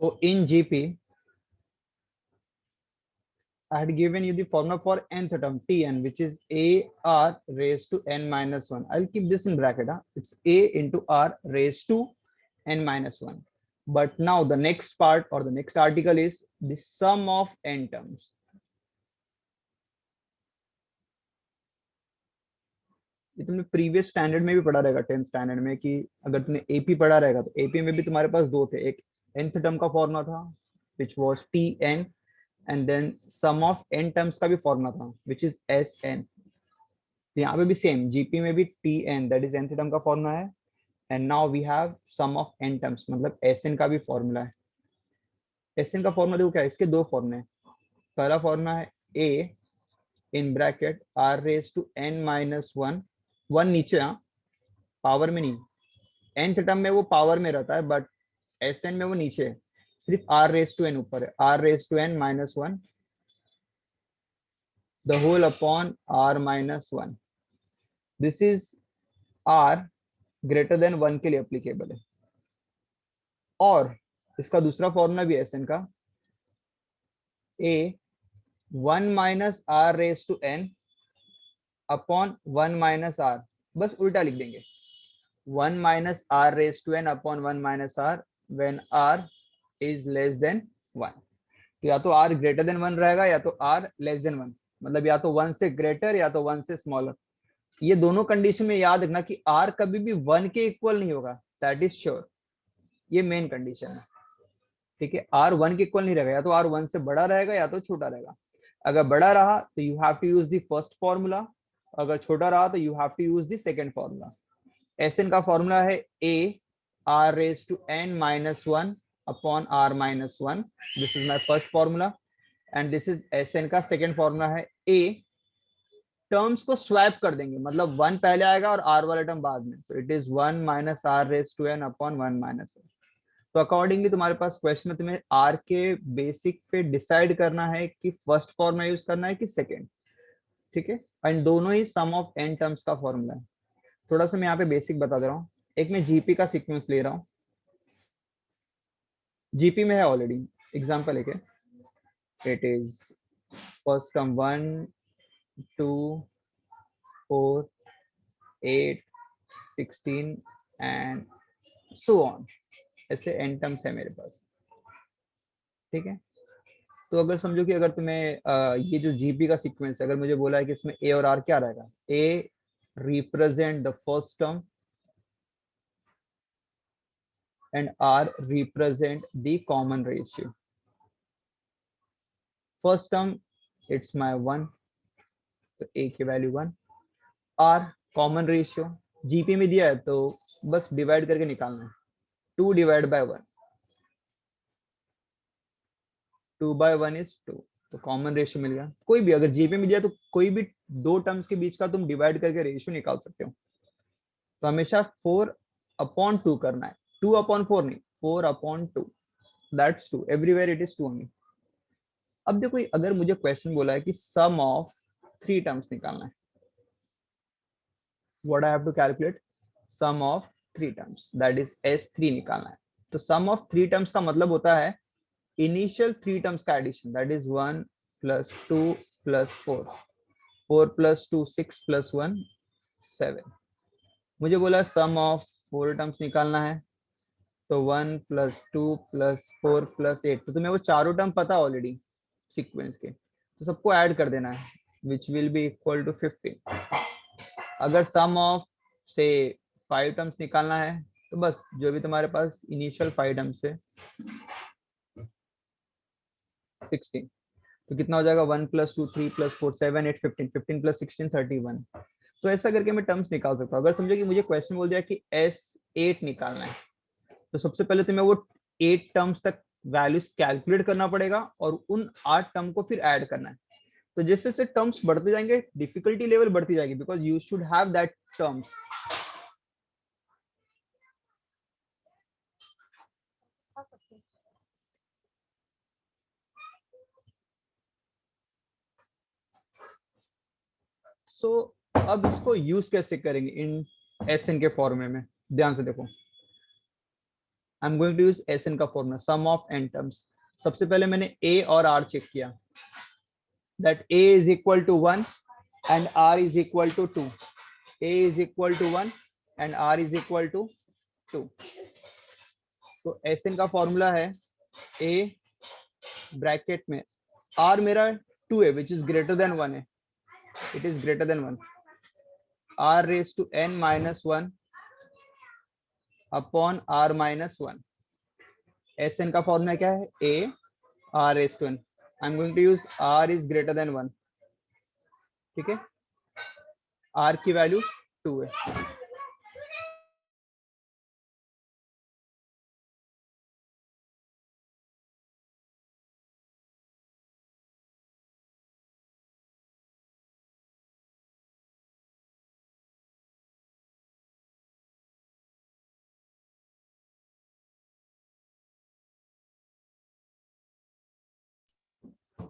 So in GP, I had given you the formula for nth term Tn, which is a r raised to n minus 1. I'll keep this in bracket. It's a into r raised to n minus 1. But now the next part or the next article is the sum of n terms. ये तुमने previous standard में भी पढ़ा रहेगा, 10th standard में, कि अगर तुमने एपी पढ़ा रहेगा तो एपी में भी तुम्हारे पास दो थे, एक nth टर्म का फॉर्मूला था which was Tn, and then sum of n terms का भी फॉर्मूला था which is Sn. तो यहाँ पे भी सेम, जीपी में भी Tn that is nth term का फॉर्मूला है, and now we have sum of n terms, मतलब Sn का भी फॉर्मूला है. Sn का फॉर्मूला देखो क्या है, इसके दो फॉर्मूले हैं. पहला फॉर्मूला है a in bracket r raised to n minus 1, 1 नीचे, हाँ पावर में नहीं, nth टर्म में वो पावर में रहता है बट Sn में वो नीचे है, सिर्फ r raised to n ऊपर है, r raised to n minus 1 the whole upon r minus 1. This is r greater than 1 के लिए एप्लीकेबल है. और इसका दूसरा फॉर्मूला भी है Sn का, a 1 minus r raised to n upon 1 minus r, बस उल्टा लिख देंगे, 1 minus r raised to n upon 1 minus r when r is less than 1. तो या तो r greater than 1 रहेगा या तो r less than 1, मतलब या तो 1 से ग्रेटर या तो 1 से स्मॉलर. ये दोनों कंडीशन में याद रखना कि r कभी भी 1 के इक्वल नहीं होगा, दैट इज श्योर, ये मेन कंडीशन है. ठीक है, r 1 के इक्वल नहीं रहेगा, या तो r 1 से बड़ा रहेगा या तो छोटा रहेगा. अगर बड़ा रहा तो you have to use the first formula, अगर छोटा रहा तो you have to use the second formula. Sn का फॉर्मूला है a r raised to n minus 1 upon r minus 1. This is my first formula, and this is Sn का second formula है a. Terms को swap कर देंगे, मतलब 1 पहले आएगा और r वाला टर्म बाद में, तो it is 1 minus r raised to n upon 1 minus n. तो अकॉर्डिंगली तुम्हारे पास क्वेश्चन में तुम्हें r के बेसिक पे डिसाइड करना है कि फर्स्ट फॉर्मूला यूज करना है कि सेकंड. ठीक है, एंड दोनों ही सम ऑफ n टर्म्स का फॉर्मूला है. थोड़ा सा मैं यहाँ पे बेसिक बता दे रहा हूँ. एक मैं जीपी का सीक्वेंस ले रहा हूँ, जीपी में है ऑलरेडी, एग्जाम्पल है, it is first term 1 2 4 8 16 and so on, ऐसे n टर्म्स है मेरे पास. ठीक है, तो अगर समझो कि अगर तुम्हें ये जो जीपी का सीक्वेंस है, अगर मुझे बोला है कि इसमें ए और आर क्या रहेगा, A represent the first term and r represent the common ratio. First term it's my 1, तो a की value 1. r common ratio GP में दिया है तो बस डिवाइड करके निकालना है, 2 डिवाइड बाय 1, 2 बाय 1 इज 2, तो कॉमन रेशियो मिल गया. कोई भी अगर जीपी में दिया तो कोई भी दो टर्म्स के बीच का तुम डिवाइड करके रेशियो निकाल सकते हो. तो हमेशा 4 अपॉन 2 करना है, 2 अपॉन 4 नहीं, 4 upon 2, that's 2, everywhere it is 2 only. अब देखो अगर मुझे क्वेश्चन बोला है कि सम ऑफ 3 टर्म्स निकालना है, what I have to calculate, sum of 3 terms, that is S3 निकालना है. तो सम ऑफ 3 टर्म्स का मतलब होता है इनिशियल 3 टर्म्स का addition, that is 1 plus 2 plus 4, 4 plus 2 6 plus 1 7. मुझे बोला सम ऑफ 4 टर्म्स निकालना है, तो 1 प्लस 2 प्लस 4 प्लस 8, तो तुम्हें वो चारों टर्म पता ऑलरेडी सीक्वेंस के, तो सबको ऐड कर देना है, which will be equal to 15. अगर सम ऑफ से 5 टर्म्स निकालना है तो बस जो भी तुम्हारे पास इनिशियल 5 टर्म्स है 16, तो कितना हो जाएगा 1 प्लस 2 3 प्लस 4 7 8 15, 15 प्लस 16 31. तो ऐसा करके मैं टर्म्स निकाल सकता हूँ. अगर समझो कि मुझे क्वेश्चन बोल दिया कि S8 निकालना है, तो सबसे पहले तुम्हें वो 8 टर्म्स तक वैल्यूज कैलकुलेट करना पड़ेगा और उन 8 टर्म को फिर ऐड करना है. तो जैसे जैसे टर्म्स बढ़ते जाएंगे डिफिकल्टी लेवल बढ़ती जाएगी, because you should have that terms. So अब इसको यूज कैसे करेंगे इन Sn के फॉर्मूले में, ध्यान से देखो. I am going to use Sn का formula, sum of n terms. सबसे पहले मैंने a और r चेक किया, that a is equal to 1 and r is equal to 2। a is equal to 1 and r is equal to 2। तो Sn का formula है a bracket में r मेरा 2 है विच इज ग्रेटर देन 1 है, it is greater than 1, r raise to n minus 1 upon r minus 1। Sn का formula क्या है, a r raise to n। I am going to use r is greater than 1, ठीक है, r की value 2 है।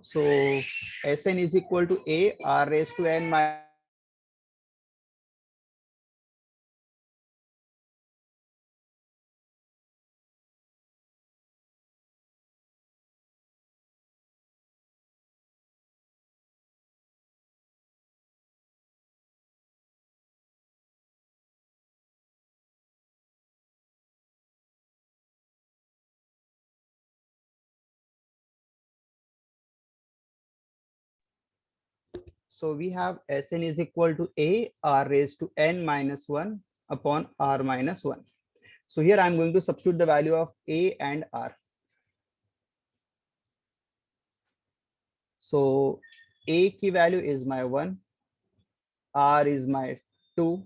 So Sn is equal to a r raised to n minus So we have Sn is equal to a r raised to n minus 1 upon r minus 1. So here I am going to substitute the value of a and r. So a की value is my 1, r is my 2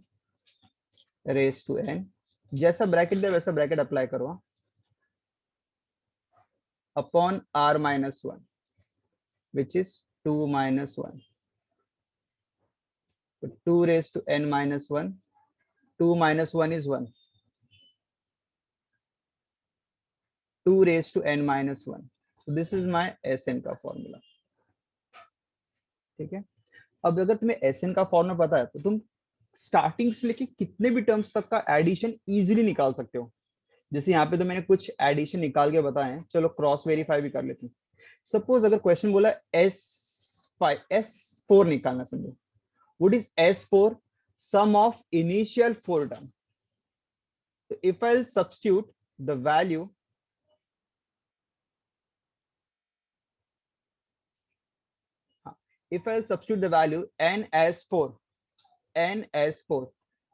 raised to n. जैसा bracket दे वैसा bracket apply करो, upon r minus 1 which is 2 minus 1. So 2 raised to n minus 1, 2 minus 1 is 1, 2 raised to n minus 1. So this is my Sn का formula, ठीक है। अब अगर तुम्हें Sn का फॉर्मूला पता है तो तुम स्टार्टिंग से लेके कितने भी टर्म्स तक का एडिशन इजीली निकाल सकते हो। जैसे यहाँ पे तो मैंने कुछ एडिशन निकाल के बताए हैं, चलो क्रॉस वेरीफाई भी कर लेते हैं। सपोज अगर क्वेश्चन बोला S4 निकालना, समझो what is S4, sum of initial 4 term. तो if I substitute the value, if I'll substitute the value n as 4,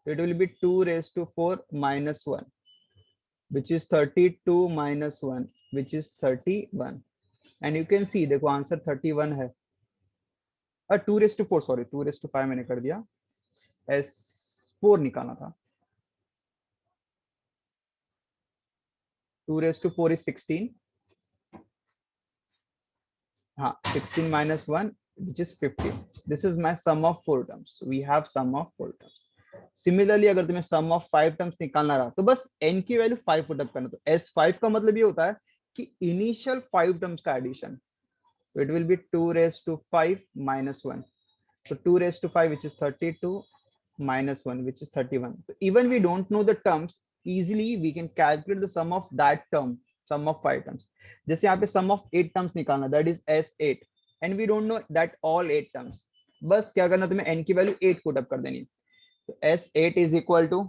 it will be 2 raised to 4 minus 1, which is 32 minus 1, which is 31. And you can see देखो answer 31 है। 2 raised to 4, sorry 2 raised to 5 मैंने कर दिया, S4 निकालना था। 2 raised to 4 is 16, हाँ 16 minus 1 which is 15. This is my sum of 4 terms. We have sum of 4 terms. Similarly अगर तुम्हें sum of 5 terms निकालना रहा तो बस n की वैल्यू 5 पुट अप करना। तो S5 का मतलब ये होता है कि इनिशियल 5 टर्म्स का एडिशन, तो it will be 2 raised to 5 minus 1. So 2 raised to 5 which is 32 minus 1 which is 31. So even we don't know the terms, easily we can calculate the sum of that term, sum of 5 terms. जैसे यहाँ पे sum of 8 terms निकालना, that is S8, and we don't know that all 8 terms. बस क्या करना, तुम्हें n की value 8 put up कर देनी। तो S8 is equal to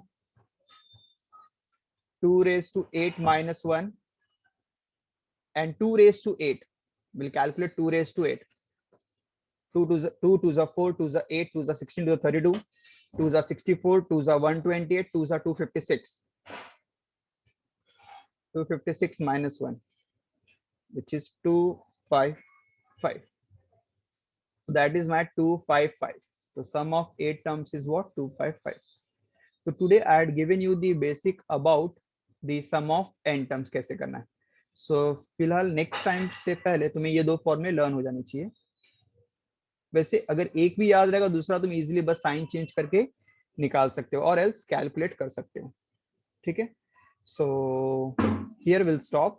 2 raised to 8 minus 1 and 2 raised to 8. We'll calculate 2 raised to 8. 2 to the 4, 2 the 8, 2 the 16, 2 the 32, 2 the 64, 2 the 128, 2 the 256. 256 minus 1, which is 255. That is my 255. So sum of 8 terms is what? 255. So today I had given you the basic about the sum of n terms कैसे करना है। So फिलहाल next time से पहले तुम्हें ये दो फॉर्मूले लर्न हो जाने चाहिए। वैसे अगर एक भी याद रहेगा, दूसरा तुम इजीली बस साइन चेंज करके निकाल सकते हो और एल्स कैलकुलेट कर सकते हो, ठीक है। So here will stop.